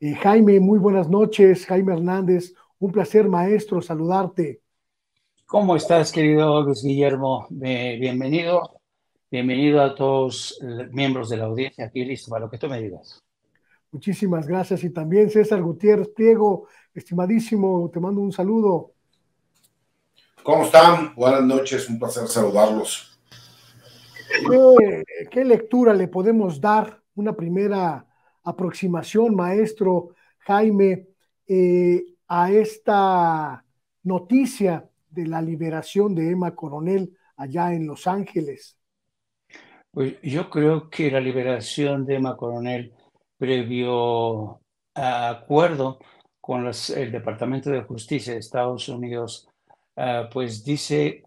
Jaime, muy buenas noches. Jaime Hernández, un placer, maestro, saludarte. ¿Cómo estás, querido Luis Guillermo? Bienvenido, bienvenido a todos miembros de la audiencia aquí, listo para lo que tú me digas. Muchísimas gracias. Y también César Gutiérrez Pliego, estimadísimo, te mando un saludo. ¿Cómo están? Buenas noches, un placer saludarlos. ¿Qué lectura le podemos dar? Una primera aproximación, maestro Jaime, a esta noticia de la liberación de Emma Coronel allá en Los Ángeles. Pues yo creo que la liberación de Emma Coronel, previo a acuerdo con el Departamento de Justicia de Estados Unidos, pues dice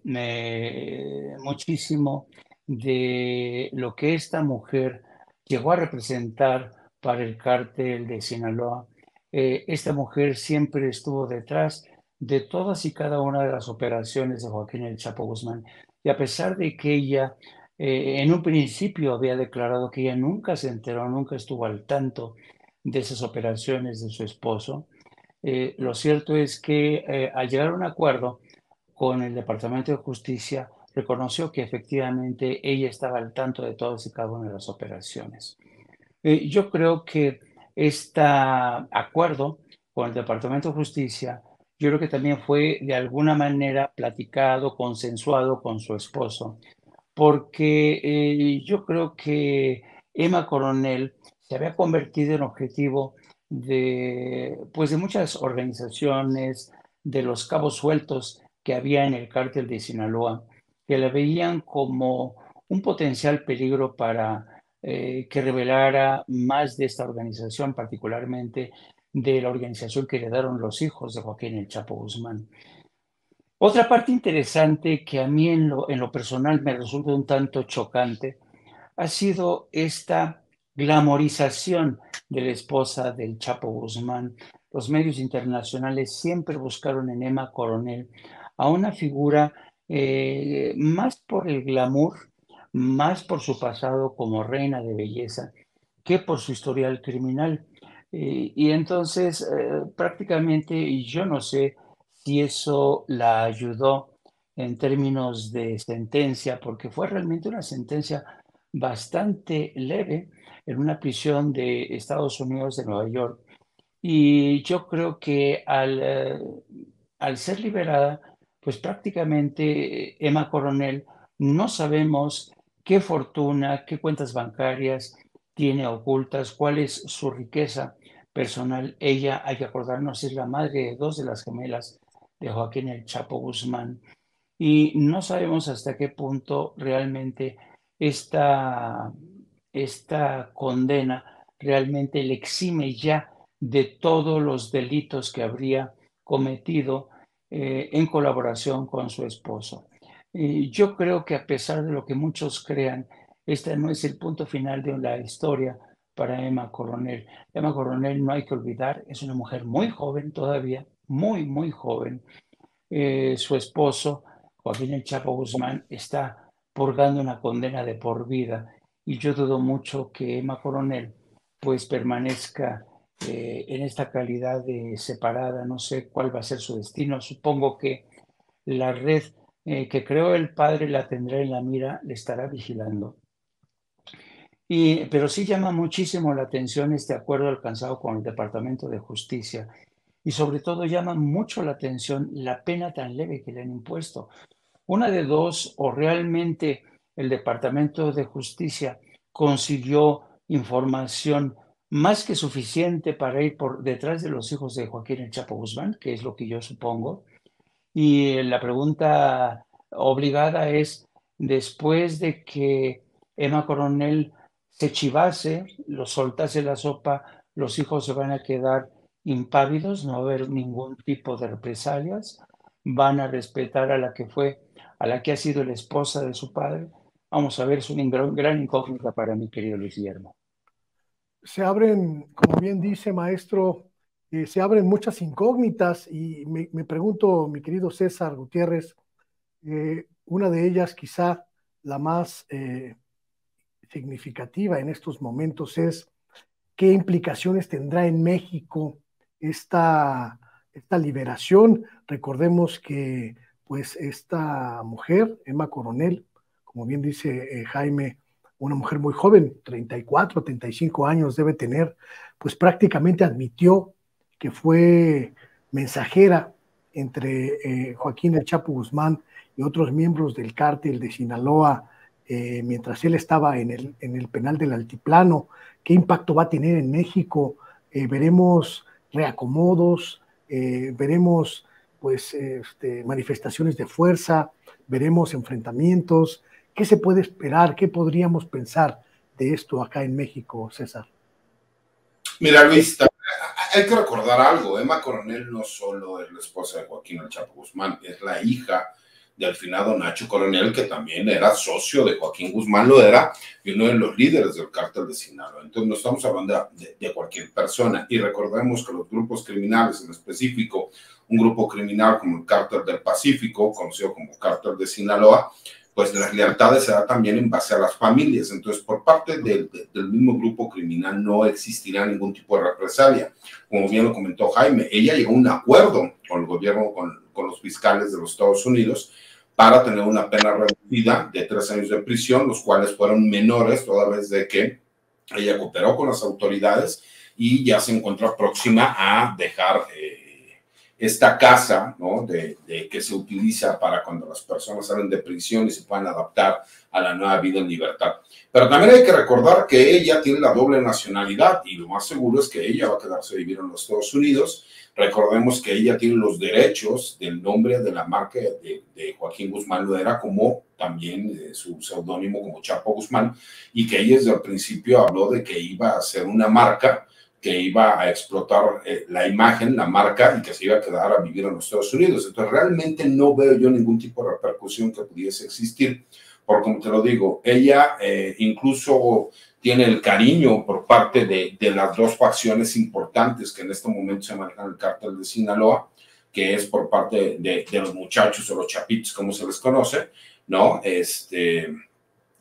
muchísimo de lo que esta mujer llegó a representar para el cártel de Sinaloa. Esta mujer siempre estuvo detrás de todas y cada una de las operaciones de Joaquín El Chapo Guzmán. Y a pesar de que ella en un principio había declarado que ella nunca se enteró, nunca estuvo al tanto de esas operaciones de su esposo. Lo cierto es que al llegar a un acuerdo con el Departamento de Justicia, reconoció que efectivamente ella estaba al tanto de todas y cada una de las operaciones. Yo creo que este acuerdo con el Departamento de Justicia, yo creo que también fue de alguna manera platicado, consensuado con su esposo, porque yo creo que Emma Coronel se había convertido en objetivo pues de muchas organizaciones, de los cabos sueltos que había en el cártel de Sinaloa, que la veían como un potencial peligro para que revelara más de esta organización, particularmente de la organización que heredaron los hijos de Joaquín El Chapo Guzmán. Otra parte interesante que a mí en lo personal me resulta un tanto chocante ha sido esta glamorización de la esposa del Chapo Guzmán. Los medios internacionales siempre buscaron en Emma Coronel a una figura más por el glamour, más por su pasado como reina de belleza, que por su historial criminal. Y entonces prácticamente yo no sé si eso la ayudó en términos de sentencia, porque fue realmente una sentencia bastante leve en una prisión de Estados Unidos de Nueva York. Y yo creo que al ser liberada, pues prácticamente Emma Coronel no sabemos qué fortuna, qué cuentas bancarias tiene ocultas, cuál es su riqueza personal. Ella, hay que acordarnos, es la madre de dos de las gemelas de Joaquín El Chapo Guzmán. Y no sabemos hasta qué punto realmente esta, esta condena realmente le exime ya de todos los delitos que habría cometido en colaboración con su esposo. Yo creo que a pesar de lo que muchos crean, este no es el punto final de la historia para Emma Coronel. Emma Coronel, no hay que olvidar, es una mujer muy joven todavía, muy, muy joven. Su esposo, Joaquín El Chapo Guzmán, está purgando una condena de por vida y yo dudo mucho que Emma Coronel pues permanezca en esta calidad de separada. No sé cuál va a ser su destino. Supongo que la red que creó el padre la tendrá en la mira, le estará vigilando. Pero sí llama muchísimo la atención este acuerdo alcanzado con el Departamento de Justicia y sobre todo llama mucho la atención la pena tan leve que le han impuesto. Una de dos, o realmente el Departamento de Justicia consiguió información más que suficiente para ir por detrás de los hijos de Joaquín El Chapo Guzmán, que es lo que yo supongo. Y la pregunta obligada es, después de que Emma Coronel se chivase, lo soltase la sopa, los hijos se van a quedar impávidos, no va a haber ningún tipo de represalias, van a respetar a la que fue, a la que ha sido la esposa de su padre. Vamos a ver, es una gran incógnita para mi querido Luis Guillermo. Se abren, como bien dice maestro, se abren muchas incógnitas y me pregunto, mi querido César Gutiérrez, una de ellas quizá la más significativa en estos momentos es qué implicaciones tendrá en México esta liberación. Recordemos que pues esta mujer, Emma Coronel, como bien dice Jaime, una mujer muy joven, 34, 35 años debe tener, pues prácticamente admitió que fue mensajera entre Joaquín El Chapo Guzmán y otros miembros del cártel de Sinaloa mientras él estaba en el penal del Altiplano. ¿Qué impacto va a tener en México? Veremos reacomodos, veremos pues manifestaciones de fuerza, veremos enfrentamientos. ¿Qué se puede esperar? ¿Qué podríamos pensar de esto acá en México, César? Mira, Luis, hay que recordar algo. Emma Coronel no solo es la esposa de Joaquín El Chapo Guzmán, es la hija del finado Nacho Coronel, que también era socio de Joaquín Guzmán, lo era, y uno de los líderes del cártel de Sinaloa. Entonces no estamos hablando de cualquier persona. Y recordemos que los grupos criminales, en específico un grupo criminal como el Cártel del Pacífico, conocido como Cártel de Sinaloa, pues las lealtades se dan también en base a las familias. Entonces, por parte del mismo grupo criminal no existirá ningún tipo de represalia. Como bien lo comentó Jaime, ella llegó a un acuerdo con el gobierno, con los fiscales de los Estados Unidos, para tener una pena reducida de 3 años de prisión, los cuales fueron menores toda vez de que ella cooperó con las autoridades y ya se encuentra próxima a dejar esta casa, ¿no? Que se utiliza para cuando las personas salen de prisión y se puedan adaptar a la nueva vida en libertad. Pero también hay que recordar que ella tiene la doble nacionalidad y lo más seguro es que ella va a quedarse a vivir en los Estados Unidos. Recordemos que ella tiene los derechos del nombre de la marca de Joaquín Guzmán Loera, como también su seudónimo como Chapo Guzmán, y que ella desde el principio habló de que iba a ser una marca que iba a explotar la imagen, la marca, y que se iba a quedar a vivir en los Estados Unidos. Entonces, realmente no veo yo ningún tipo de repercusión que pudiese existir, porque, como te lo digo, ella incluso tiene el cariño por parte de las dos facciones importantes que en este momento se manejan el cártel de Sinaloa, que es por parte de los muchachos o los chapitos, como se les conoce, ¿no?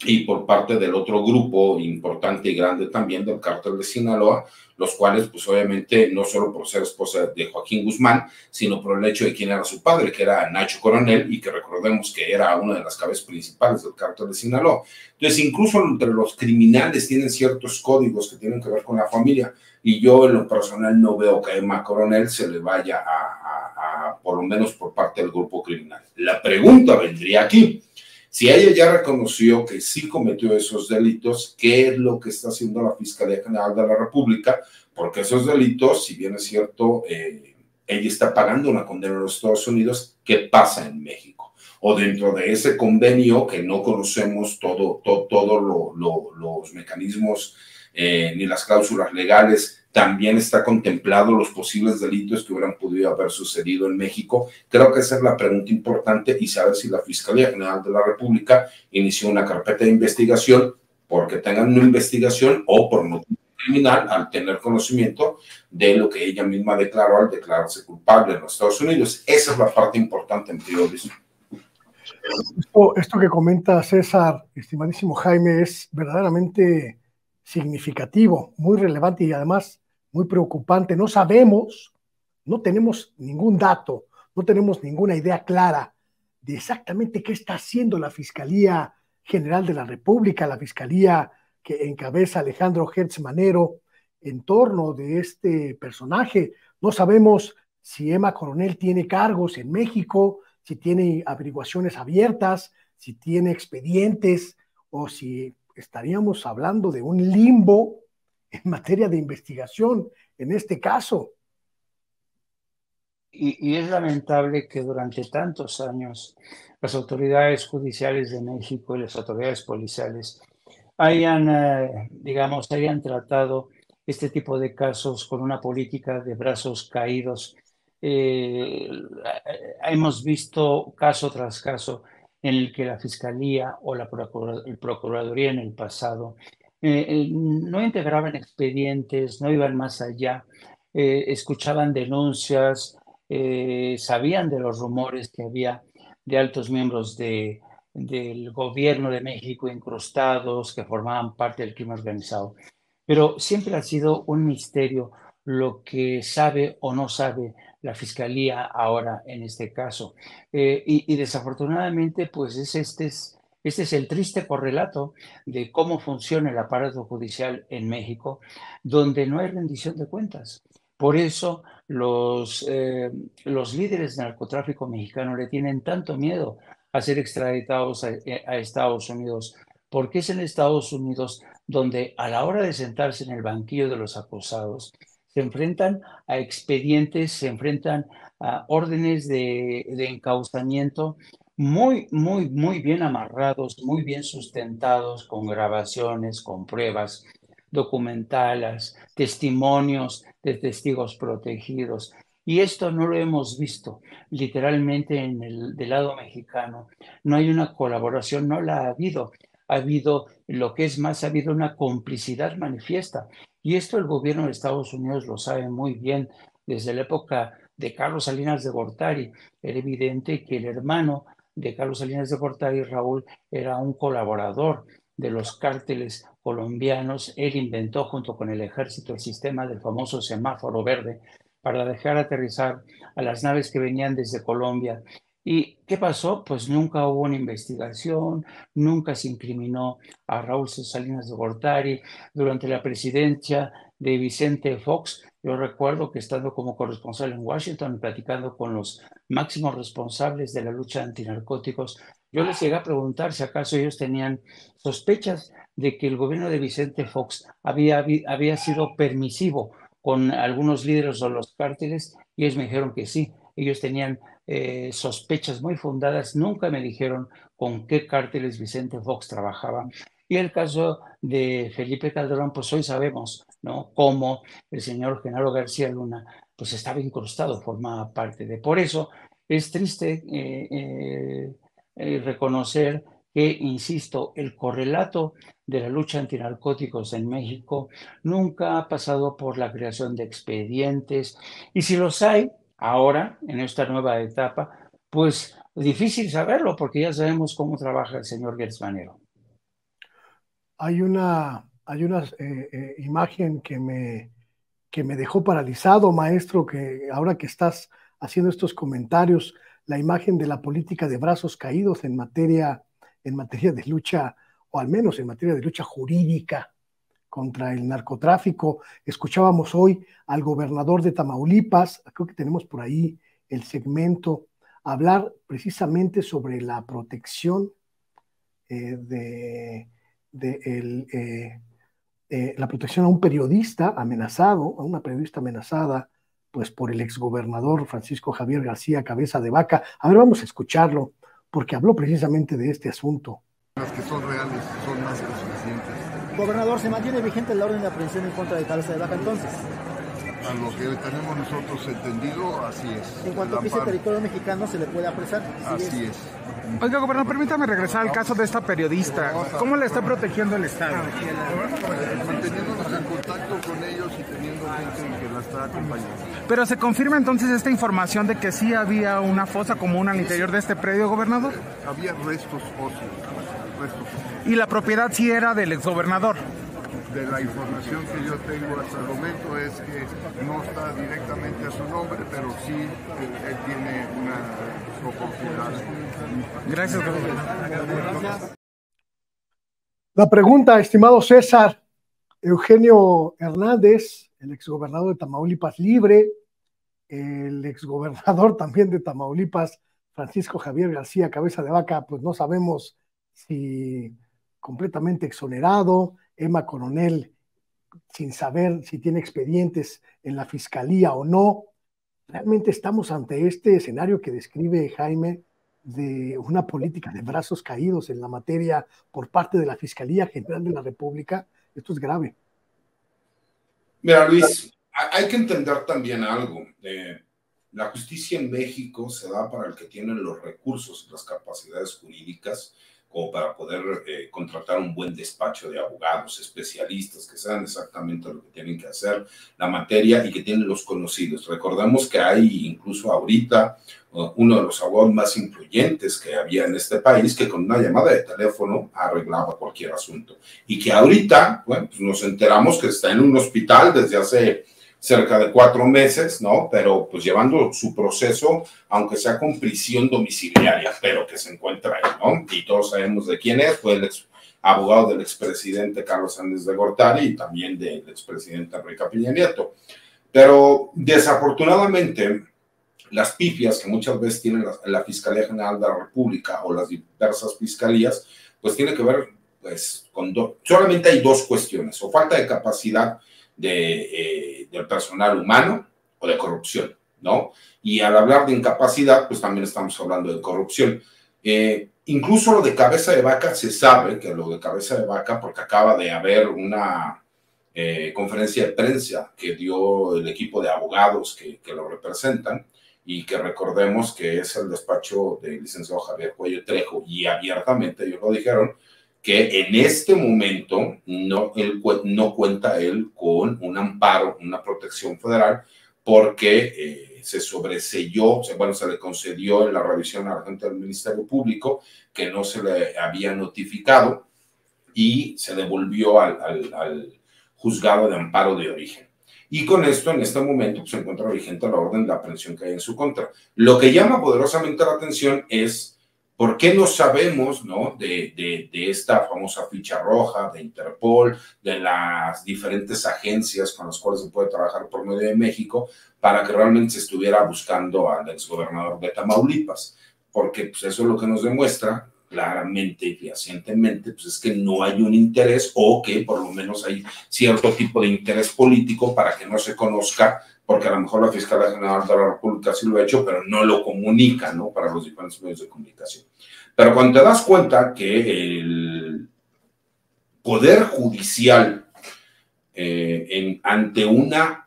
Y por parte del otro grupo importante y grande también del cártel de Sinaloa, los cuales pues obviamente no solo por ser esposa de Joaquín Guzmán, sino por el hecho de quién era su padre, que era Nacho Coronel, y que recordemos que era una de las cabezas principales del cártel de Sinaloa. Entonces incluso entre los criminales tienen ciertos códigos que tienen que ver con la familia, y yo en lo personal no veo que a Emma Coronel se le vaya por lo menos por parte del grupo criminal. La pregunta vendría aquí. Si ella ya reconoció que sí cometió esos delitos, ¿qué es lo que está haciendo la Fiscalía General de la República? Porque esos delitos, si bien es cierto, ella está pagando una condena en los Estados Unidos, ¿qué pasa en México? O dentro de ese convenio que no conocemos todos los mecanismos ni las cláusulas legales, también está contemplado los posibles delitos que hubieran podido haber sucedido en México. Creo que esa es la pregunta importante y saber si la Fiscalía General de la República inició una carpeta de investigación porque tengan una investigación o por motivo criminal al tener conocimiento de lo que ella misma declaró al declararse culpable en los Estados Unidos. Esa es la parte importante en prioridad. Esto que comenta César, estimadísimo Jaime, es verdaderamente significativo, muy relevante y además muy preocupante. No sabemos, no tenemos ningún dato, no tenemos ninguna idea clara de exactamente qué está haciendo la Fiscalía General de la República, la Fiscalía que encabeza Alejandro Gertz Manero en torno de este personaje. No sabemos si Emma Coronel tiene cargos en México, si tiene averiguaciones abiertas, si tiene expedientes o si estaríamos hablando de un limbo en materia de investigación en este caso. Y es lamentable que durante tantos años las autoridades judiciales de México y las autoridades policiales hayan tratado este tipo de casos con una política de brazos caídos. Hemos visto caso tras caso en el que la Fiscalía o la Procuraduría en el pasado no integraban expedientes, no iban más allá, escuchaban denuncias, sabían de los rumores que había de altos miembros del gobierno de México incrustados que formaban parte del crimen organizado. Pero siempre ha sido un misterio lo que sabe o no sabe la Fiscalía ahora en este caso. Y desafortunadamente, pues este es el triste correlato de cómo funciona el aparato judicial en México, donde no hay rendición de cuentas. Por eso los líderes del narcotráfico mexicano le tienen tanto miedo a ser extraditados a Estados Unidos, porque es en Estados Unidos donde a la hora de sentarse en el banquillo de los acusados, se enfrentan a expedientes, se enfrentan a órdenes de encauzamiento muy, muy, muy bien amarrados, muy bien sustentados, con grabaciones, con pruebas documentales, testimonios de testigos protegidos. Y esto no lo hemos visto literalmente del lado mexicano. No hay una colaboración, no la ha habido. Ha habido, lo que es más, ha habido una complicidad manifiesta. Y esto el gobierno de Estados Unidos lo sabe muy bien desde la época de Carlos Salinas de Gortari. Era evidente que el hermano de Carlos Salinas de Gortari, Raúl, era un colaborador de los cárteles colombianos. Él inventó junto con el ejército el sistema del famoso semáforo verde para dejar aterrizar a las naves que venían desde Colombia. ¿Y qué pasó? Pues nunca hubo una investigación, nunca se incriminó a Raúl Salinas de Gortari. Durante la presidencia de Vicente Fox, yo recuerdo que estando como corresponsal en Washington, platicando con los máximos responsables de la lucha antinarcóticos, yo les llegué a preguntar si acaso ellos tenían sospechas de que el gobierno de Vicente Fox había sido permisivo con algunos líderes de los cárteles, y ellos me dijeron que sí, ellos tenían sospechas muy fundadas. Nunca me dijeron con qué cárteles Vicente Fox trabajaba. Y el caso de Felipe Calderón, pues hoy sabemos, ¿no?, cómo el señor Genaro García Luna pues estaba incrustado, formaba parte de. Por eso es triste reconocer que, insisto, el correlato de la lucha antinarcóticos en México nunca ha pasado por la creación de expedientes, y si los hay ahora, en esta nueva etapa, pues difícil saberlo, porque ya sabemos cómo trabaja el señor Gertz Manero. Hay una imagen que me dejó paralizado, maestro, que ahora que estás haciendo estos comentarios, la imagen de la política de brazos caídos en materia de lucha, o al menos en materia de lucha jurídica contra el narcotráfico. Escuchábamos hoy al gobernador de Tamaulipas, creo que tenemos por ahí el segmento, hablar precisamente sobre la protección la protección a un periodista amenazado, a una periodista amenazada, pues por el exgobernador Francisco Javier García Cabeza de Vaca. A ver, vamos a escucharlo, porque habló precisamente de este asunto. Las que son reales son más que suficientes. Gobernador, ¿se mantiene vigente la orden de aprehensión en contra de Cabeza de Vaca entonces? A lo que tenemos nosotros entendido, así es. En cuanto pise territorio mexicano, ¿se le puede apresar? Así es. Oiga, gobernador, permítame regresar al caso de esta periodista. ¿Cómo le está protegiendo el Estado? Manteniéndonos en contacto con ellos y teniendo gente que la está acompañando. Pero ¿se confirma entonces esta información de que sí había una fosa común al interior de este predio, gobernador? Había restos óseos. ¿Y la propiedad sí era del exgobernador? De la información que yo tengo hasta el momento es que no está directamente a su nombre, pero sí él tiene una oportunidad. Gracias, gobernador. La pregunta, estimado César: Eugenio Hernández, el exgobernador de Tamaulipas, libre; el exgobernador también de Tamaulipas, Francisco Javier García Cabeza de Vaca, pues no sabemos si completamente exonerado; Emma Coronel, sin saber si tiene expedientes en la fiscalía o no. Realmente estamos ante este escenario que describe Jaime, de una política de brazos caídos en la materia por parte de la Fiscalía General de la República. Esto es grave. Mira, Luis, hay que entender también algo. La justicia en México se da para el que tiene los recursos y las capacidades jurídicas. como para poder contratar un buen despacho de abogados especialistas que saben exactamente lo que tienen que hacer, la materia, y que tienen los conocidos. Recordemos que hay incluso ahorita uno de los abogados más influyentes que había en este país, que con una llamada de teléfono arreglaba cualquier asunto, y que ahorita, bueno, pues nos enteramos que está en un hospital desde hace cerca de 4 meses, ¿no? Pero pues llevando su proceso, aunque sea con prisión domiciliaria, pero que se encuentra ahí, ¿no? Y todos sabemos de quién es, fue el abogado del expresidente Carlos Sáenz de Gortari y también del expresidente Enrique Peña Nieto. Pero desafortunadamente, las pifias que muchas veces tiene la Fiscalía General de la República o las diversas fiscalías, pues tiene que ver pues con solamente hay 2 cuestiones: o falta de capacidad del personal humano o de corrupción, ¿no? Y al hablar de incapacidad, pues también estamos hablando de corrupción. Incluso lo de cabeza de vaca, se sabe que lo de cabeza de vaca, porque acaba de haber una conferencia de prensa que dio el equipo de abogados que lo representan, y que recordemos que es el despacho del licenciado Javier Cuello Trejo, y abiertamente ellos lo dijeron, que en este momento no cuenta él con un amparo, una protección federal, porque se sobreseyó, bueno, se le concedió en la revisión a la gente del Ministerio Público que no se le había notificado, y se devolvió al juzgado de amparo de origen. Y con esto, en este momento, pues, se encuentra vigente la orden de aprehensión que hay en su contra. Lo que llama poderosamente la atención es ¿por qué no sabemos, ¿no? de esta famosa ficha roja de Interpol, de las diferentes agencias con las cuales se puede trabajar por medio de México, para que realmente se estuviera buscando al exgobernador de Tamaulipas? Porque pues, eso es lo que nos demuestra claramente y fehacientemente, pues es que no hay un interés, o que por lo menos hay cierto tipo de interés político para que no se conozca, porque a lo mejor la Fiscalía General de la República sí lo ha hecho, pero no lo comunica, ¿no? Para los diferentes medios de comunicación. Pero cuando te das cuenta que el Poder Judicial, ante una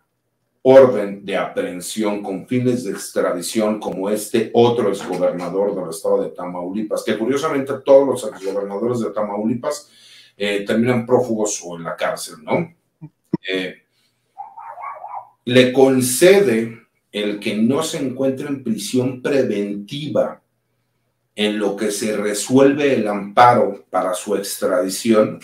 orden de aprehensión con fines de extradición, como este otro exgobernador del estado de Tamaulipas, que curiosamente todos los exgobernadores de Tamaulipas terminan prófugos o en la cárcel, ¿no? Le concede el que no se encuentre en prisión preventiva en lo que se resuelve el amparo para su extradición,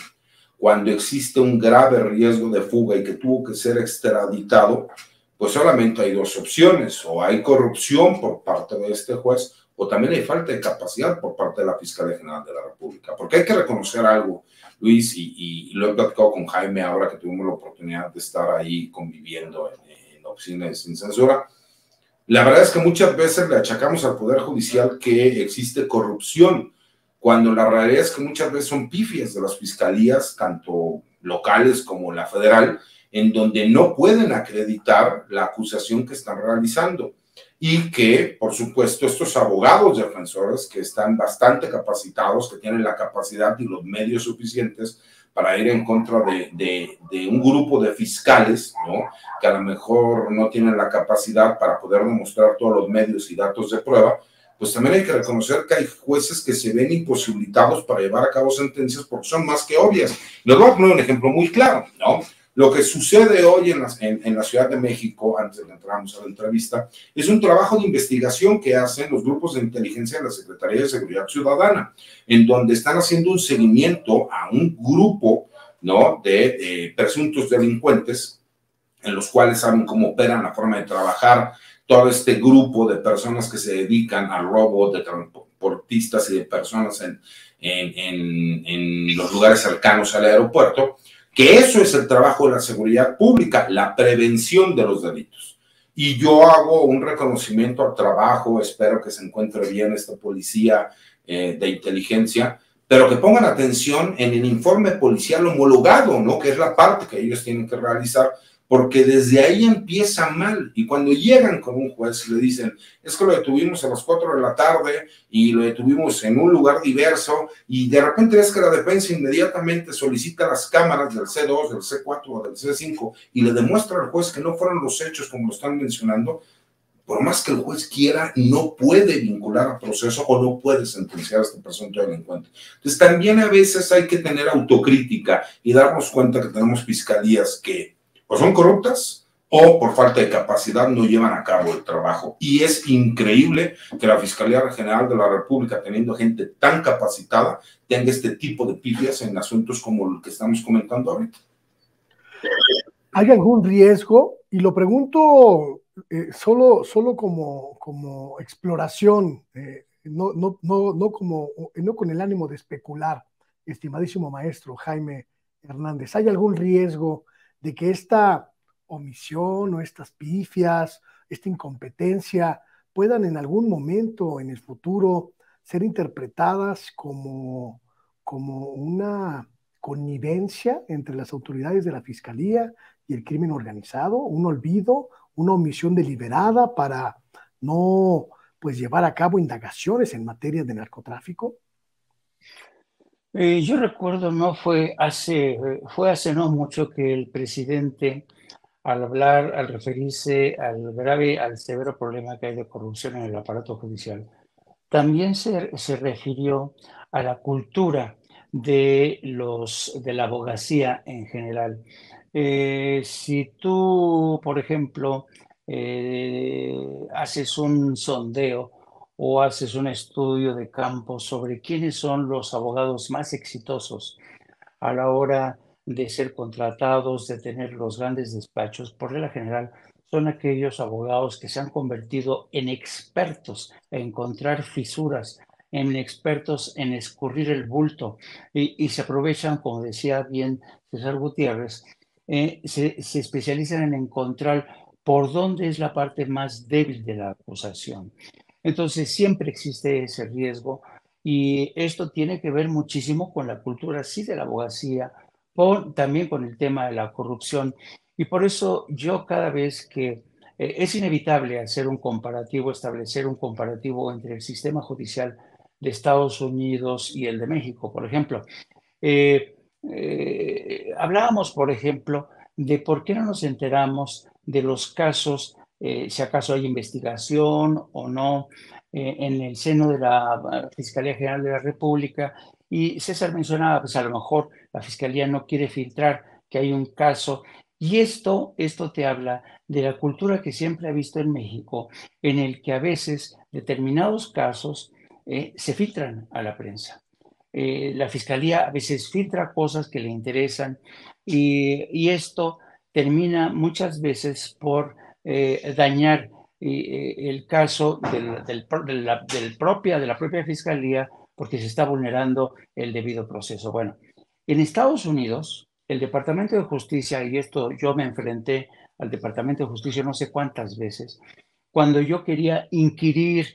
cuando existe un grave riesgo de fuga y que tuvo que ser extraditado. Pues solamente hay 2 opciones: o hay corrupción por parte de este juez, o también hay falta de capacidad por parte de la Fiscalía General de la República. Porque hay que reconocer algo, Luis, y lo he platicado con Jaime ahora que tuvimos la oportunidad de estar ahí conviviendo en la oficina de Sin Censura. La verdad es que muchas veces le achacamos al Poder Judicial que existe corrupción, cuando la realidad es que muchas veces son pifias de las fiscalías, tanto locales como la federal, en donde no pueden acreditar la acusación que están realizando, y que, por supuesto, estos abogados defensores que están bastante capacitados, que tienen la capacidad y los medios suficientes para ir en contra de un grupo de fiscales, ¿no? Que a lo mejor no tienen la capacidad para poder demostrar todos los medios y datos de prueba, pues también hay que reconocer que hay jueces que se ven imposibilitados para llevar a cabo sentencias porque son más que obvias. Les voy a poner un ejemplo muy claro, ¿no? Lo que sucede hoy en la Ciudad de México, antes de que entramos a la entrevista, es un trabajo de investigación que hacen los grupos de inteligencia de la Secretaría de Seguridad Ciudadana, en donde están haciendo un seguimiento a un grupo, ¿no? de presuntos delincuentes, en los cuales saben cómo operan, la forma de trabajar, todo este grupo de personas que se dedican al robo de transportistas y de personas en los lugares cercanos al aeropuerto, que eso es el trabajo de la seguridad pública, la prevención de los delitos. Y yo hago un reconocimiento al trabajo, espero que se encuentre bien esta policía de inteligencia, pero que pongan atención en el informe policial homologado, ¿no? Que es la parte que ellos tienen que realizar, porque desde ahí empieza mal. Y cuando llegan con un juez y le dicen, es que lo detuvimos a las 4 de la tarde y lo detuvimos en un lugar diverso, y de repente ves que la defensa inmediatamente solicita las cámaras del C2, del C4 o del C5 y le demuestra al juez que no fueron los hechos como lo están mencionando, por más que el juez quiera, no puede vincular a proceso o no puede sentenciar a este presunto delincuente. Entonces, también a veces hay que tener autocrítica y darnos cuenta que tenemos fiscalías que o son corruptas o por falta de capacidad no llevan a cabo el trabajo. Y es increíble que la Fiscalía General de la República, teniendo gente tan capacitada, tenga este tipo de pifias en asuntos como el que estamos comentando ahorita. ¿Hay algún riesgo? Y lo pregunto solo como exploración, no con el ánimo de especular, estimadísimo maestro Jaime Hernández. ¿Hay algún riesgo de que esta omisión o estas pifias, esta incompetencia puedan en algún momento en el futuro ser interpretadas como una connivencia entre las autoridades de la Fiscalía y el crimen organizado, un olvido, una omisión deliberada para no llevar a cabo indagaciones en materia de narcotráfico? Yo recuerdo, fue hace no mucho que el presidente, al referirse al severo problema que hay de corrupción en el aparato judicial, también se refirió a la cultura de la abogacía en general. Si tú, por ejemplo, haces un sondeo o haces un estudio de campo sobre quiénes son los abogados más exitosos a la hora de ser contratados, de tener los grandes despachos, por regla general, son aquellos abogados que se han convertido en expertos en encontrar fisuras, en expertos en escurrir el bulto y se aprovechan, como decía bien César Gutiérrez, se especializan en encontrar por dónde es la parte más débil de la acusación. Entonces siempre existe ese riesgo y esto tiene que ver muchísimo con la cultura, sí, de la abogacía, también con el tema de la corrupción. Y por eso yo cada vez que es inevitable hacer un comparativo, establecer un comparativo entre el sistema judicial de Estados Unidos y el de México, por ejemplo. Hablábamos, por ejemplo, de por qué no nos enteramos de los casos, si acaso hay investigación o no, en el seno de la Fiscalía General de la República. Y César mencionaba, pues a lo mejor la Fiscalía no quiere filtrar que hay un caso. Y esto te habla de la cultura que siempre ha visto en México, en el que a veces determinados casos se filtran a la prensa. La Fiscalía a veces filtra cosas que le interesan y esto termina muchas veces por dañar el caso de la propia Fiscalía porque se está vulnerando el debido proceso. Bueno, en Estados Unidos, el Departamento de Justicia, y esto yo me enfrenté al Departamento de Justicia no sé cuántas veces, cuando yo quería inquirir,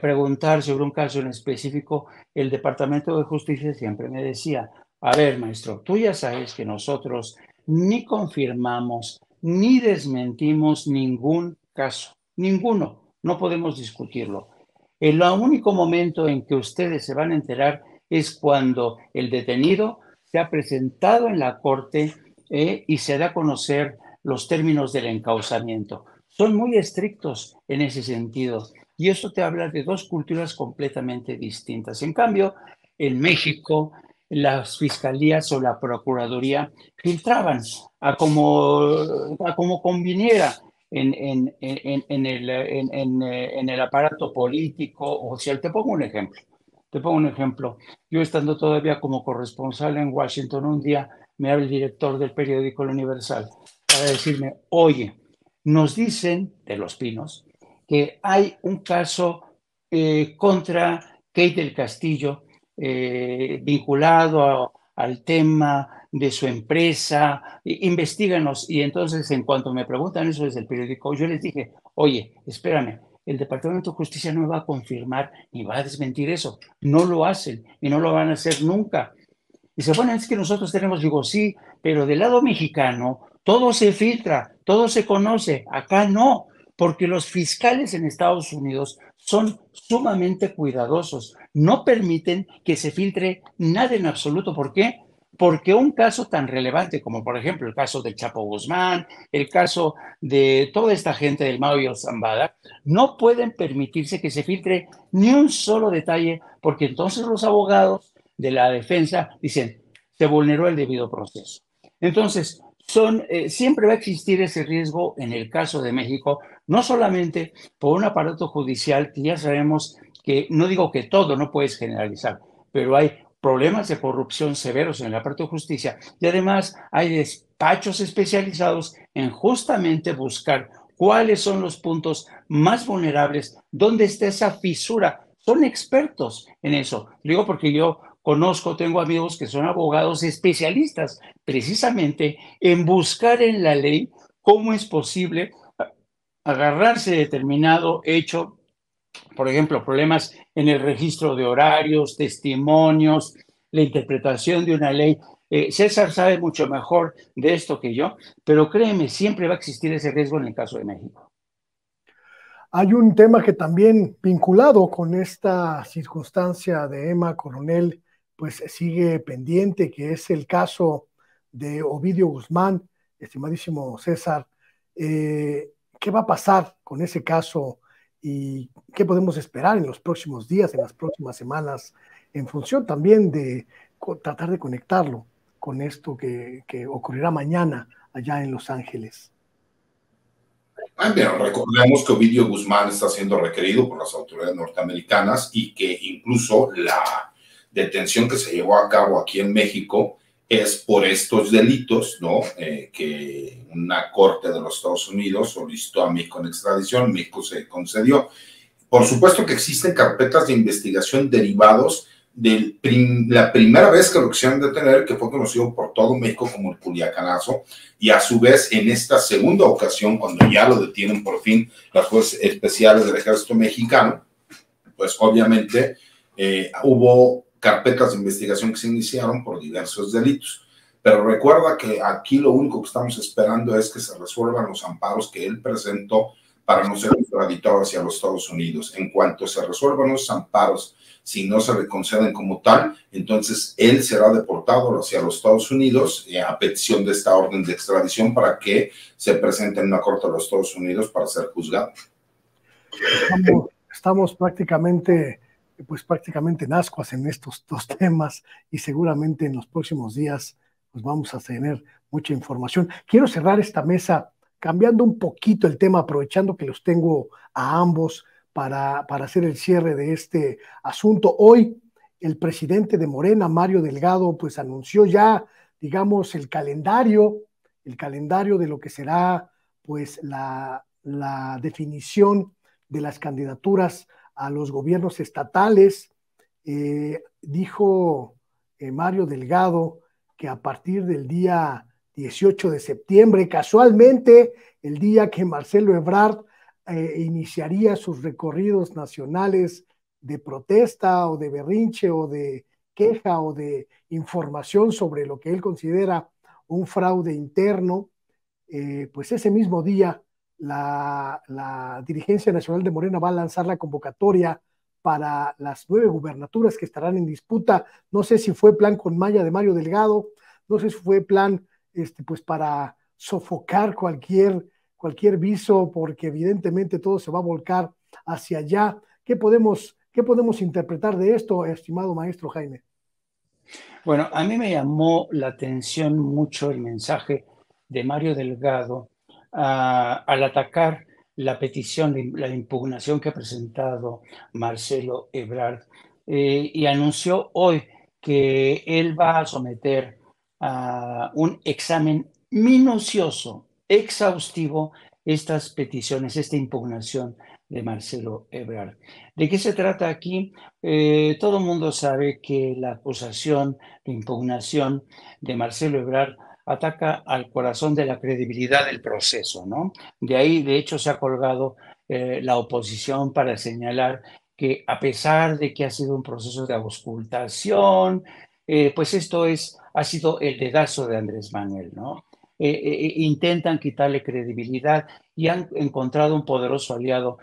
preguntar sobre un caso en específico, el Departamento de Justicia siempre me decía, a ver, maestro, tú ya sabes que nosotros ni confirmamos ni desmentimos ningún caso, ninguno, no podemos discutirlo. El único momento en que ustedes se van a enterar es cuando el detenido se ha presentado en la corte y se da a conocer los términos del encauzamiento. Son muy estrictos en ese sentido y esto te habla de dos culturas completamente distintas. En cambio, en México, las fiscalías o la procuraduría filtraban a como conviniera en el aparato político. O sea, te pongo un ejemplo. Yo estando todavía como corresponsal en Washington, un día me habla el director del periódico El Universal para decirme, oye, nos dicen de Los Pinos que hay un caso contra Kate del Castillo vinculado al tema de su empresa, investíganos. Y entonces, en cuanto me preguntan eso desde el periódico, yo les dije, oye, espérame, el Departamento de Justicia no me va a confirmar ni va a desmentir eso. No lo hacen y no lo van a hacer nunca. Y se bueno, es que nosotros tenemos, digo, sí, pero del lado mexicano todo se filtra, todo se conoce. Acá no, porque los fiscales en Estados Unidos son sumamente cuidadosos. No permiten que se filtre nada en absoluto. ¿Por qué? porque un caso tan relevante como, por ejemplo, el caso del Chapo Guzmán, el caso de toda esta gente del Mayo y el Zambada, no pueden permitirse que se filtre ni un solo detalle, porque entonces los abogados de la defensa dicen, se vulneró el debido proceso. Entonces, siempre va a existir ese riesgo en el caso de México, no solamente por un aparato judicial que ya sabemos que, no digo que todo, no puedes generalizar, pero hay problemas de corrupción severos en el aparato de justicia y además hay despachos especializados en justamente buscar cuáles son los puntos más vulnerables, dónde está esa fisura. Son expertos en eso. Digo porque yo tengo amigos que son abogados especialistas precisamente en buscar en la ley cómo es posible agarrarse de determinado hecho, por ejemplo, problemas en el registro de horarios, testimonios, la interpretación de una ley. César sabe mucho mejor de esto que yo, pero créeme, siempre va a existir ese riesgo en el caso de México. Hay un tema que también vinculado con esta circunstancia de Emma Coronel, pues sigue pendiente, que es el caso de Ovidio Guzmán. Estimadísimo César, ¿qué va a pasar con ese caso y qué podemos esperar en los próximos días, en las próximas semanas, en función también de tratar de conectarlo con esto que ocurrirá mañana allá en Los Ángeles? Bien, recordemos que Ovidio Guzmán está siendo requerido por las autoridades norteamericanas y que incluso la detención que se llevó a cabo aquí en México es por estos delitos, ¿no? Que una corte de los Estados Unidos solicitó a México en extradición, México se concedió. Por supuesto que existen carpetas de investigación derivados de la primera vez que lo quisieron detener, que fue conocido por todo México como el Culiacanazo, y a su vez en esta segunda ocasión, cuando ya lo detienen por fin las fuerzas especiales del ejército mexicano, pues obviamente hubo carpetas de investigación que se iniciaron por diversos delitos. Pero recuerda que aquí lo único que estamos esperando es que se resuelvan los amparos que él presentó para no ser extraditado hacia los Estados Unidos. En cuanto se resuelvan los amparos, si no se le conceden como tal, entonces él será deportado hacia los Estados Unidos a petición de esta orden de extradición para que se presente en una corte de los Estados Unidos para ser juzgado. Estamos prácticamente en ascuas en estos dos temas y seguramente en los próximos días pues vamos a tener mucha información. Quiero cerrar esta mesa cambiando un poquito el tema, aprovechando que los tengo a ambos para hacer el cierre de este asunto. Hoy el presidente de Morena, Mario Delgado, pues anunció ya, digamos, el calendario de lo que será pues la definición de las candidaturas a los gobiernos estatales. Dijo Mario Delgado que a partir del día 18 de septiembre, casualmente el día que Marcelo Ebrard iniciaría sus recorridos nacionales de protesta o de berrinche o de queja o de información sobre lo que él considera un fraude interno, pues ese mismo día la dirigencia nacional de Morena va a lanzar la convocatoria para las 9 gubernaturas que estarán en disputa. No sé si fue plan con Maya de Mario Delgado, no sé si fue plan pues para sofocar cualquier viso, porque evidentemente todo se va a volcar hacia allá. ¿Qué podemos interpretar de esto, estimado maestro Jaime? Bueno, a mí me llamó la atención mucho el mensaje de Mario Delgado al atacar la petición, la impugnación que ha presentado Marcelo Ebrard, y anunció hoy que él va a someter a un examen minucioso, exhaustivo, estas peticiones, esta impugnación de Marcelo Ebrard. ¿De qué se trata aquí? Todo el mundo sabe que la acusación, la impugnación de Marcelo Ebrard ataca al corazón de la credibilidad del proceso, ¿no? De ahí, de hecho, se ha colgado la oposición para señalar que a pesar de que ha sido un proceso de auscultación, pues esto ha sido el dedazo de Andrés Manuel, ¿no? Intentan quitarle credibilidad y han encontrado un poderoso aliado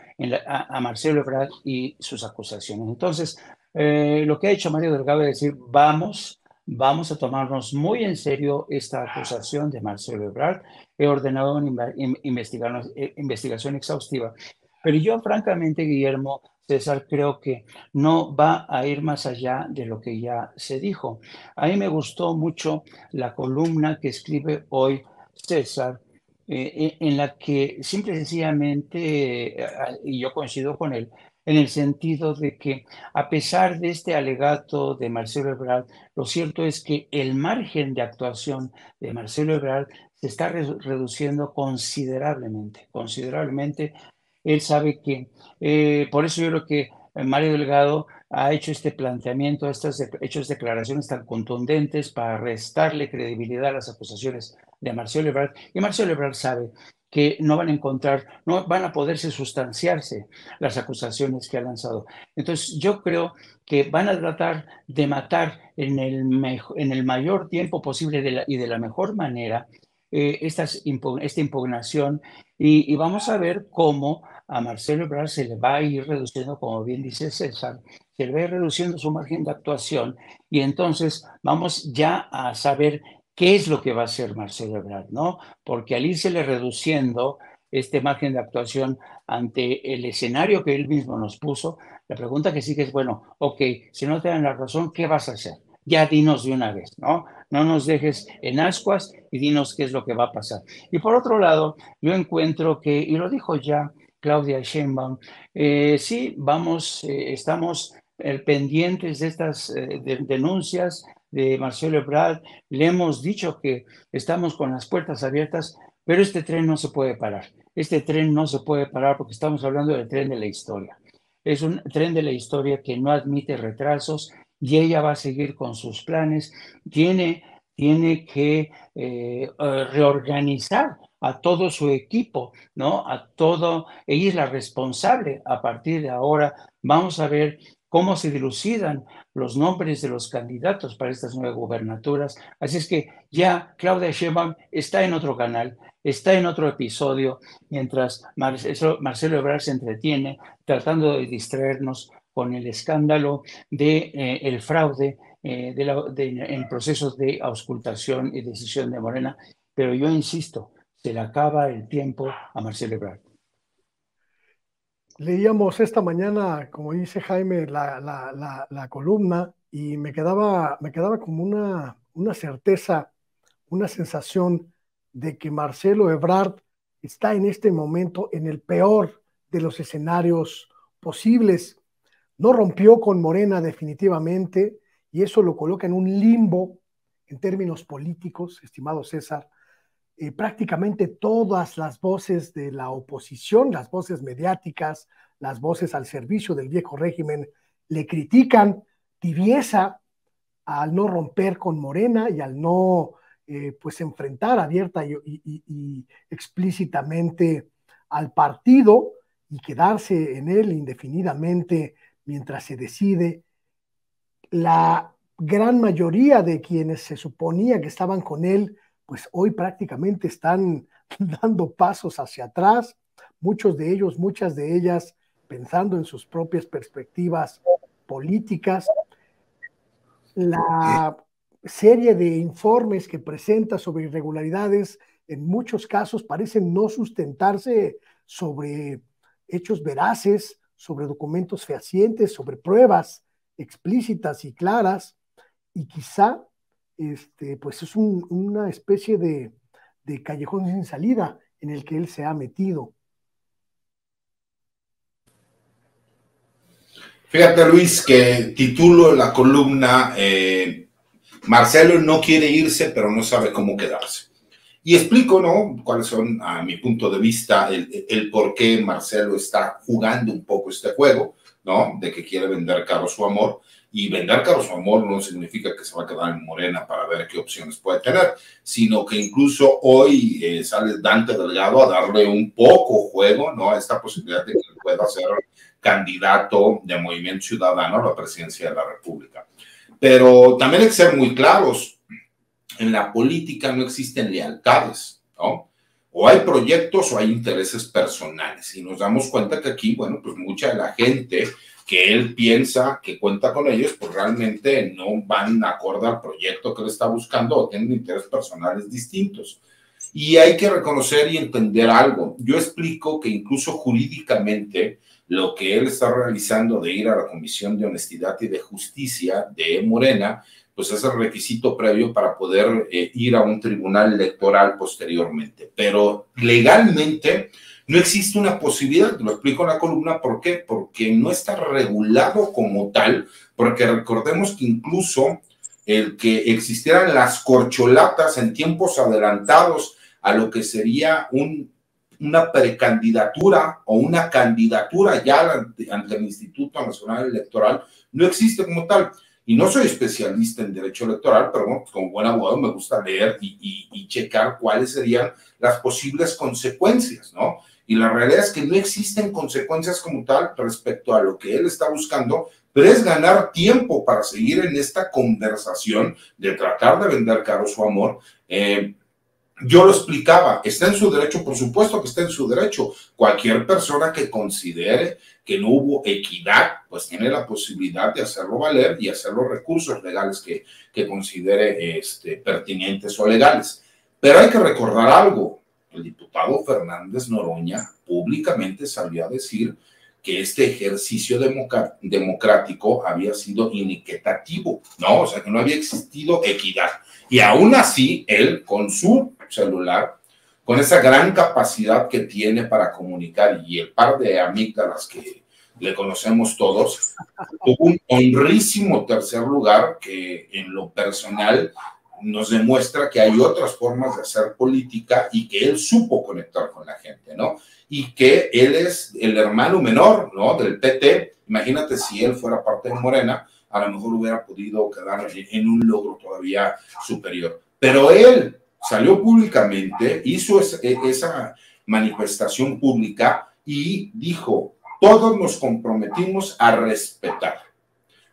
a Marcelo Ebrard y sus acusaciones. Entonces, lo que ha hecho Mario Delgado es decir, vamos vamos a tomarnos muy en serio esta acusación de Marcelo Ebrard. He ordenado una investigación exhaustiva. Pero yo, francamente, Guillermo, César, creo que no va a ir más allá de lo que ya se dijo. A mí me gustó mucho la columna que escribe hoy César, en la que simple y sencillamente, y yo coincido con él, en el sentido de que a pesar de este alegato de Marcelo Ebrard, lo cierto es que el margen de actuación de Marcelo Ebrard se está reduciendo considerablemente, considerablemente. Él sabe que, por eso yo creo que Mario Delgado ha hecho este planteamiento, hecho declaraciones tan contundentes para restarle credibilidad a las acusaciones de Marcelo Ebrard. Y Marcelo Ebrard sabe que no van a encontrar, no van a poderse sustanciarse las acusaciones que ha lanzado. Entonces yo creo que van a tratar de matar en el mayor tiempo posible y de la mejor manera esta impugnación, y vamos a ver cómo a Marcelo Ebrard se le va a ir reduciendo, como bien dice César, se le va a ir reduciendo su margen de actuación, y entonces vamos ya a saber qué es lo que va a hacer Marcelo Ebrard, ¿no? Porque al írsele reduciendo este margen de actuación ante el escenario que él mismo nos puso, la pregunta que sigue es, bueno, ok, si no te dan la razón, ¿qué vas a hacer? Ya dinos de una vez, ¿no? No nos dejes en ascuas y dinos qué es lo que va a pasar. Y por otro lado, yo encuentro que, y lo dijo ya Claudia Sheinbaum, sí, estamos pendientes de estas denuncias de Marcelo Ebrard. Le hemos dicho que estamos con las puertas abiertas, pero este tren no se puede parar. Este tren no se puede parar porque estamos hablando del tren de la historia. Es un tren de la historia que no admite retrasos y ella va a seguir con sus planes. Tiene que reorganizar a todo su equipo, ¿no? Ella es la responsable a partir de ahora. Vamos a ver cómo se dilucidan los nombres de los candidatos para estas 9 gubernaturas. Así es que ya Claudia Sheinbaum está en otro canal, está en otro episodio, mientras Marcelo Ebrard se entretiene tratando de distraernos con el escándalo del fraude en procesos de auscultación y decisión de Morena. Pero yo insisto, se le acaba el tiempo a Marcelo Ebrard. Leíamos esta mañana, como dice Jaime, la columna, y me quedaba como una certeza, una sensación de que Marcelo Ebrard está en este momento en el peor de los escenarios posibles. No rompió con Morena definitivamente, y eso lo coloca en un limbo en términos políticos, estimado César. Prácticamente todas las voces de la oposición, las voces mediáticas, las voces al servicio del viejo régimen, le critican tibieza al no romper con Morena y al no pues enfrentar abierta y explícitamente al partido y quedarse en él indefinidamente mientras se decide. La gran mayoría de quienes se suponía que estaban con él, pues hoy prácticamente están dando pasos hacia atrás, muchas de ellas pensando en sus propias perspectivas políticas. La serie de informes que presenta sobre irregularidades en muchos casos parecen no sustentarse sobre hechos veraces, sobre documentos fehacientes, sobre pruebas explícitas y claras, y quizá pues es una especie de callejón sin salida en el que él se ha metido. Fíjate, Luis, que titulo la columna Marcelo no quiere irse, pero no sabe cómo quedarse. Y explico, ¿no?, cuáles son, a mi punto de vista, el por qué Marcelo está jugando un poco este juego, ¿no?, de que quiere vender caro su amor. Y vender caro su amor no significa que se va a quedar en Morena para ver qué opciones puede tener, sino que incluso hoy sale Dante Delgado a darle un poco juego, ¿no?, a esta posibilidad de que pueda ser candidato de Movimiento Ciudadano a la presidencia de la República. Pero también hay que ser muy claros, en la política no existen lealtades, ¿no? O hay proyectos o hay intereses personales, y nos damos cuenta que aquí, bueno, pues mucha de la gente que él piensa que cuenta con ellos, pues realmente no van acorde al proyecto que él está buscando o tienen intereses personales distintos. Y hay que reconocer y entender algo. Yo explico que incluso jurídicamente lo que él está realizando de ir a la Comisión de Honestidad y de Justicia de Morena, pues es el requisito previo para poder ir a un tribunal electoral posteriormente. Pero legalmente no existe una posibilidad, lo explico en la columna, ¿por qué? Porque no está regulado como tal, porque recordemos que incluso el que existieran las corcholatas en tiempos adelantados a lo que sería una precandidatura o una candidatura ya ante el Instituto Nacional Electoral, no existe como tal. Y no soy especialista en derecho electoral, pero bueno, como buen abogado me gusta leer y checar cuáles serían las posibles consecuencias, ¿no? Y la realidad es que no existen consecuencias como tal respecto a lo que él está buscando, pero es ganar tiempo para seguir en esta conversación de tratar de vender caro su amor. Yo lo explicaba, está en su derecho, por supuesto que está en su derecho. Cualquier persona que considere que no hubo equidad, pues tiene la posibilidad de hacerlo valer y hacer los recursos legales que considere pertinentes o legales. Pero hay que recordar algo, el diputado Fernández Noroña públicamente salió a decir que este ejercicio democrático había sido inequitativo, ¿no? O sea, que no había existido equidad. Y aún así, él, con su celular, con esa gran capacidad que tiene para comunicar y el par de amígdalas que le conocemos todos, tuvo un honrísimo tercer lugar que en lo personal nos demuestra que hay otras formas de hacer política y que él supo conectar con la gente, ¿no? Y que él es el hermano menor, ¿no? Del PT. Imagínate si él fuera parte de Morena, a lo mejor hubiera podido quedar en un logro todavía superior. Pero él salió públicamente, hizo esa manifestación pública y dijo, todos nos comprometimos a respetar.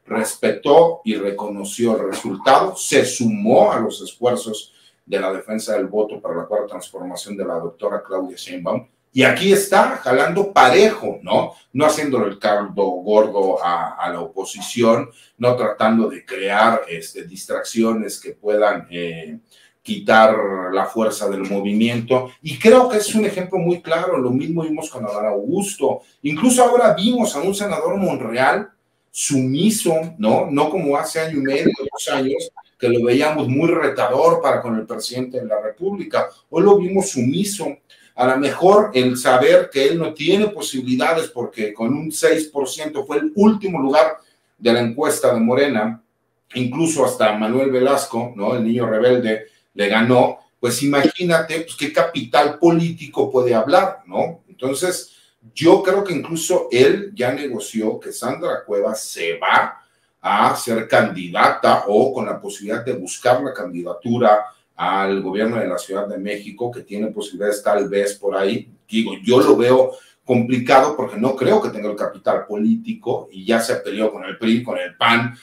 Respetó y reconoció el resultado, se sumó a los esfuerzos de la defensa del voto para la cuarta transformación de la doctora Claudia Sheinbaum, y aquí está jalando parejo, ¿no? No haciéndole el caldo gordo a la oposición, no tratando de crear distracciones que puedan quitar la fuerza del movimiento. Y creo que es un ejemplo muy claro. Lo mismo vimos con Adán Augusto. Incluso ahora vimos a un senador Monreal sumiso, ¿no? No como hace año y medio, 2 años, que lo veíamos muy retador para con el presidente de la República. Hoy lo vimos sumiso. A lo mejor el saber que él no tiene posibilidades porque con un 6% fue el último lugar de la encuesta de Morena, incluso hasta Manuel Velasco, ¿no? El niño rebelde, le ganó, pues imagínate pues, qué capital político puede hablar, ¿no? Entonces, yo creo que incluso él ya negoció que Sandra Cuevas se va a ser candidata o con la posibilidad de buscar la candidatura al gobierno de la Ciudad de México, que tiene posibilidades tal vez por ahí. Digo, yo lo veo complicado porque no creo que tenga el capital político y ya se peleó con el PRI, con el PAN,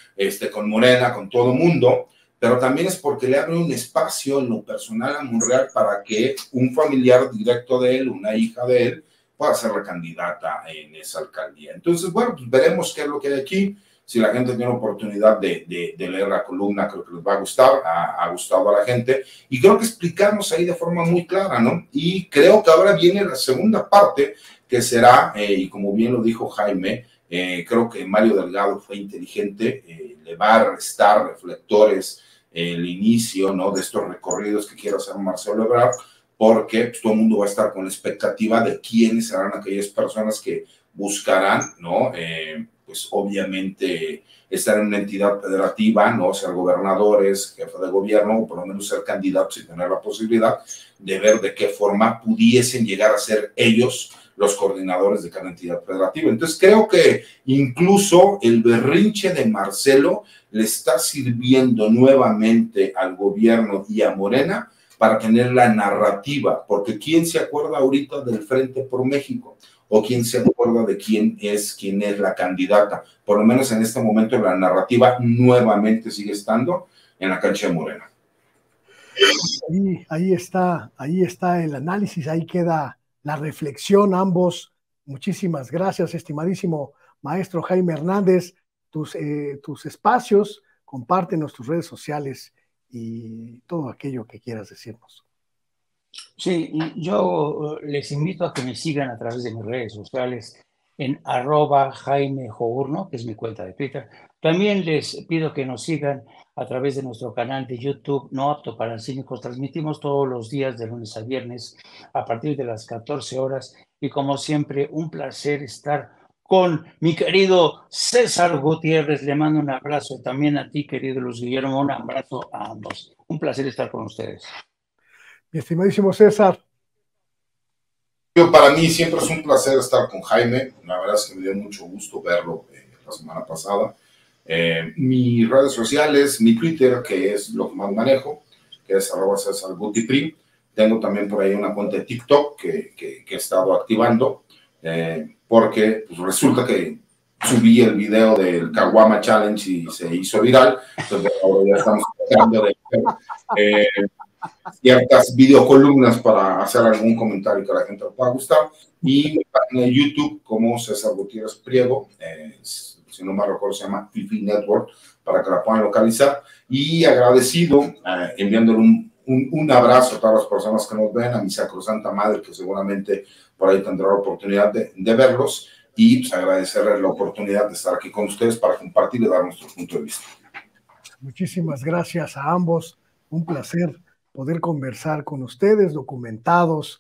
con Morena, con todo mundo, pero también es porque le abre un espacio en lo personal a Monreal para que un familiar directo de él, una hija de él, pueda ser la candidata en esa alcaldía. Entonces, bueno, pues veremos qué es lo que hay aquí. Si la gente tiene oportunidad de leer la columna, creo que les va a gustar, ha gustado a la gente, y creo que explicamos ahí de forma muy clara, ¿no? Y creo que ahora viene la segunda parte, que será, y como bien lo dijo Jaime, creo que Mario Delgado fue inteligente, le va a restar reflectores el inicio, ¿no? De estos recorridos que quiere hacer Marcelo Ebrard, porque pues, todo el mundo va a estar con la expectativa de quiénes serán aquellas personas que buscarán, ¿no? Pues obviamente estar en una entidad federativa, ¿no? Ser gobernadores, jefe de gobierno, o por lo menos ser candidatos y tener la posibilidad de ver de qué forma pudiesen llegar a ser ellos los coordinadores de cada entidad federativa. Entonces creo que incluso el berrinche de Marcelo le está sirviendo nuevamente al gobierno y a Morena para tener la narrativa, porque ¿quién se acuerda ahorita del Frente por México? ¿O quién se acuerda de quién es la candidata? Por lo menos en este momento la narrativa nuevamente sigue estando en la cancha de Morena. Ahí está el análisis, ahí queda la reflexión, ambos. Muchísimas gracias, estimadísimo Maestro Jaime Hernández, tus espacios, compártenos tus redes sociales y todo aquello que quieras decirnos. Sí, y yo les invito a que me sigan a través de mis redes sociales en @Jaime Journo, que es mi cuenta de Twitter. También les pido que nos sigan a través de nuestro canal de YouTube, No Apto para Cínicos. Transmitimos todos los días de lunes a viernes a partir de las 14 horas. Y como siempre, un placer estar con mi querido César Gutiérrez. Le mando un abrazo también a ti, querido Luis Guillermo. Un abrazo a ambos. Un placer estar con ustedes. Mi estimadísimo César. Para mí siempre es un placer estar con Jaime. La verdad es que me dio mucho gusto verlo la semana pasada. Mis redes sociales, mi Twitter, que es lo que más manejo, que es @CesarGutiPri. Tengo también por ahí una cuenta de TikTok que he estado activando, porque pues, resulta que subí el video del Caguama Challenge y se hizo viral. Entonces ahora ya estamos tratando de ciertas videocolumnas para hacer algún comentario que a la gente le pueda gustar. Y mi página de YouTube como César Gutiérrez Priego, si no me recuerdo se llama Fifi Network, para que la puedan localizar. Y agradecido, enviándole un abrazo a todas las personas que nos ven, a mi sacrosanta madre, que seguramente por ahí tendrá la oportunidad de verlos, y pues agradecerles la oportunidad de estar aquí con ustedes para compartir y dar nuestro punto de vista. Muchísimas gracias a ambos. Un placer poder conversar con ustedes, documentados,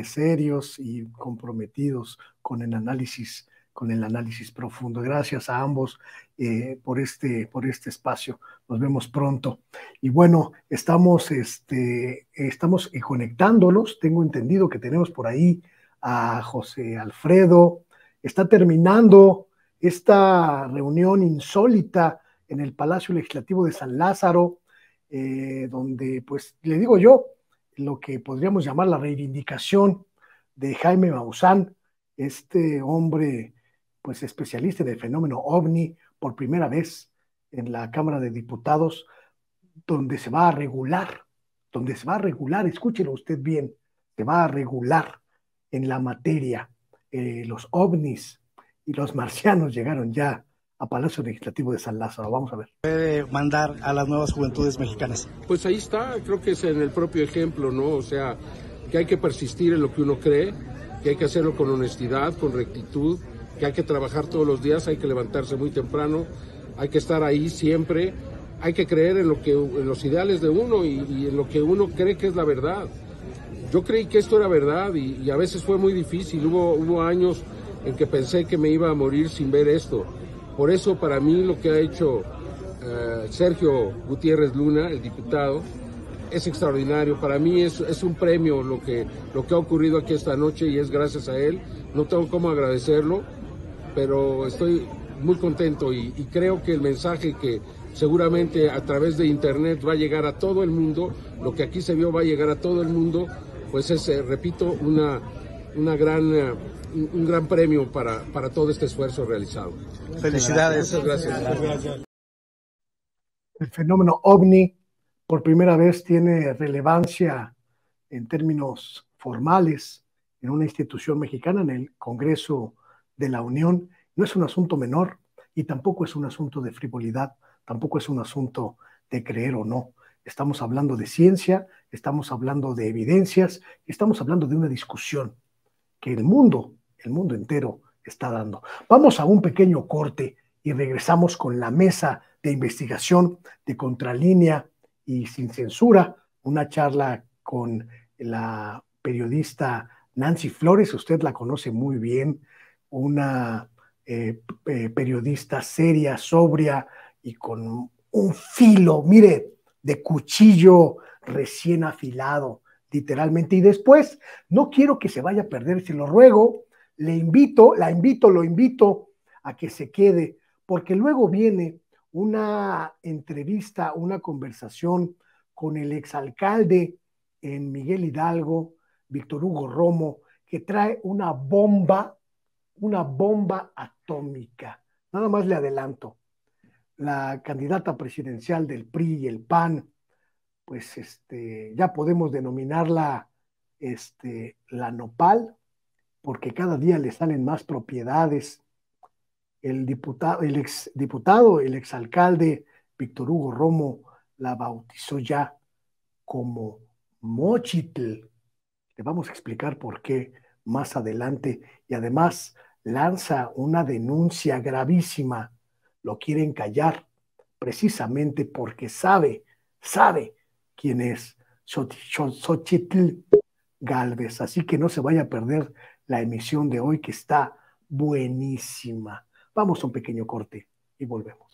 serios y comprometidos con el análisis profundo. Gracias a ambos por este espacio. Nos vemos pronto. Y bueno, estamos conectándolos. Tengo entendido que tenemos por ahí a José Alfredo. Está terminando esta reunión insólita en el Palacio Legislativo de San Lázaro, donde, pues, le digo yo, lo que podríamos llamar la reivindicación de Jaime Maussan, este hombre, pues, especialista en el fenómeno OVNI, por primera vez en la Cámara de Diputados, donde se va a regular, escúchelo usted bien, se va a regular en la materia. Los ovnis y los marcianos llegaron ya a Palacio Legislativo de San Lázaro. Vamos a ver. ¿Puede mandar a las nuevas juventudes mexicanas? Pues ahí está, creo que es en el propio ejemplo, ¿no? O sea, que hay que persistir en lo que uno cree, que hay que hacerlo con honestidad, con rectitud, que hay que trabajar todos los días, hay que levantarse muy temprano, hay que estar ahí siempre, hay que creer en los ideales de uno y en lo que uno cree que es la verdad. Yo creí que esto era verdad y a veces fue muy difícil, hubo años en que pensé que me iba a morir sin ver esto. Por eso para mí lo que ha hecho Sergio Gutiérrez Luna, el diputado, es extraordinario. Para mí es un premio lo que ha ocurrido aquí esta noche y es gracias a él. No tengo cómo agradecerlo, pero estoy muy contento y creo que el mensaje que seguramente a través de internet va a llegar a todo el mundo, lo que aquí se vio va a llegar a todo el mundo, pues es, repito, un gran premio para todo este esfuerzo realizado. Felicidades. Muchas gracias. El fenómeno OVNI por primera vez tiene relevancia en términos formales en una institución mexicana, en el Congreso de la Unión. No es un asunto menor y tampoco es un asunto de frivolidad, tampoco es un asunto de creer o no. Estamos hablando de ciencia, estamos hablando de evidencias, estamos hablando de una discusión que el mundo entero está dando. Vamos a un pequeño corte y regresamos con la mesa de investigación de Contralínea y Sin Censura, una charla con la periodista Nancy Flores. Usted la conoce muy bien, una periodista seria, sobria y con un filo, mire, de cuchillo recién afilado, literalmente. Y después, no quiero que se vaya a perder, se lo ruego, lo invito a que se quede, porque luego viene una entrevista, una conversación con el exalcalde en Miguel Hidalgo, Víctor Hugo Romo, que trae una bomba atómica. Nada más le adelanto. La candidata presidencial del PRI y el PAN, pues ya podemos denominarla la nopal, porque cada día le salen más propiedades el exdiputado, el exalcalde Víctor Hugo Romo la bautizó ya como Mochitl. Le vamos a explicar por qué más adelante, y además lanza una denuncia gravísima. Lo quieren callar precisamente porque sabe quién es Xochitl Gálvez. Así que no se vaya a perder la emisión de hoy, que está buenísima. Vamos a un pequeño corte y volvemos.